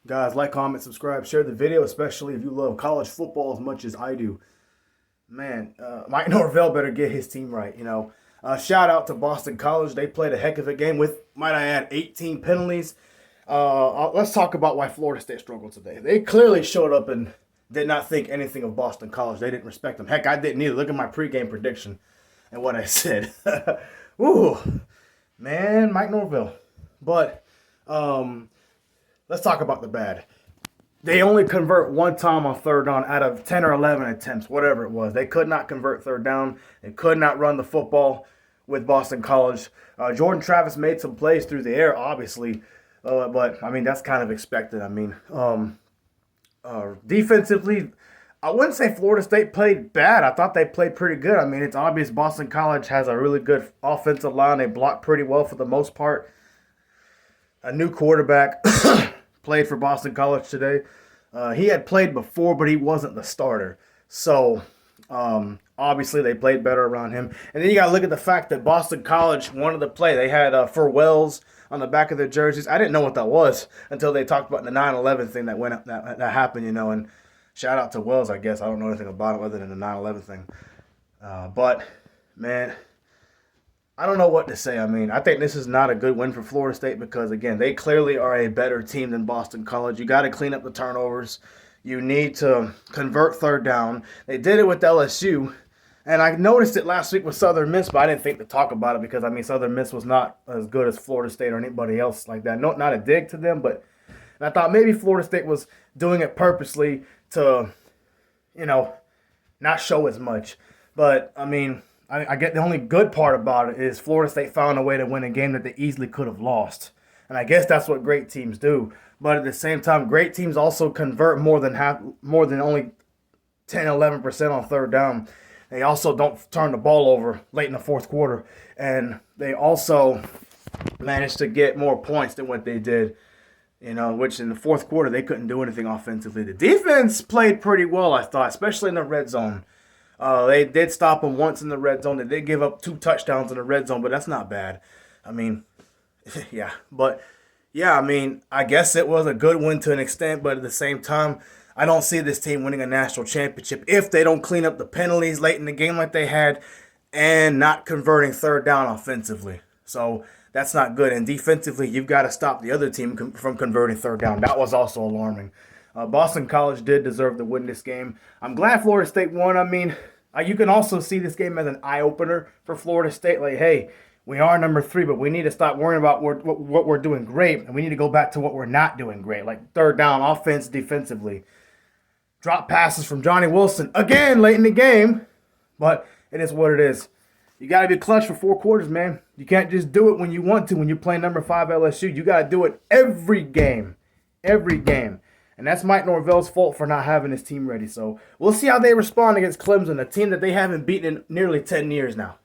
Guys, like, comment, subscribe, share the video, especially if you love college football as much as I do. Man, Mike Norvell better get his team right, Shout out to Boston College. They played a heck of a game with, might I add, 18 penalties. Let's talk about why Florida State struggled today. They clearly showed up and did not think anything of Boston College. They didn't respect them. Heck, I didn't either. Look at my pregame prediction and what I said. Ooh, man, Mike Norvell. But let's talk about the bad. They only convert one time on third down out of 10 or 11 attempts, whatever it was. They could not convert third down. They could not run the football with Boston College. Jordan Travis made some plays through the air, obviously. But, that's kind of expected. Defensively, I wouldn't say Florida State played bad. I thought they played pretty good. It's obvious Boston College has a really good offensive line. They block pretty well for the most part. A new quarterback played for Boston College today. He had played before, but he wasn't the starter. So, obviously, they played better around him. And then you got to look at the fact that Boston College wanted to play. They had for Wells on the back of their jerseys. I didn't know what that was until they talked about the 9/11 thing that went up, that happened, and shout out to Wells, I guess. I don't know anything about it other than the 9/11 thing. But, man, I don't know what to say. I think this is not a good win for Florida State because, again, they clearly are a better team than Boston College. You got to clean up the turnovers. You need to convert third down. They did it with LSU, and I noticed it last week with Southern Miss, but I didn't think to talk about it because, Southern Miss was not as good as Florida State or anybody else like that. No, not a dig to them, but I thought maybe Florida State was doing it purposely to, not show as much. But, I get the only good part about it is Florida State found a way to win a game that they easily could have lost. And I guess that's what great teams do. But at the same time, great teams also convert more than only 10, 11% on third down. They also don't turn the ball over late in the fourth quarter. And they also managed to get more points than what they did, which in the fourth quarter they couldn't do anything offensively. The defense played pretty well, I thought, especially in the red zone. They did stop them once in the red zone. They did give up 2 touchdowns in the red zone, but that's not bad. Yeah. But, yeah, I guess it was a good win to an extent, but at the same time, I don't see this team winning a national championship if they don't clean up the penalties late in the game like they had and not converting third down offensively. So that's not good. And defensively, you've got to stop the other team from converting third down. That was also alarming. Boston College did deserve to win this game. I'm glad Florida State won. You can also see this game as an eye-opener for Florida State. Like, hey, we are number 3, but we need to stop worrying about what we're doing great, and we need to go back to what we're not doing great, like third down, offense, defensively. Drop passes from Johnny Wilson, again, late in the game, but it is what it is. You got to be clutch for 4 quarters, man. You can't just do it when you want to when you're playing number 5 LSU. You got to do it every game. Every game. And that's Mike Norvell's fault for not having his team ready. So we'll see how they respond against Clemson, a team that they haven't beaten in nearly 10 years now.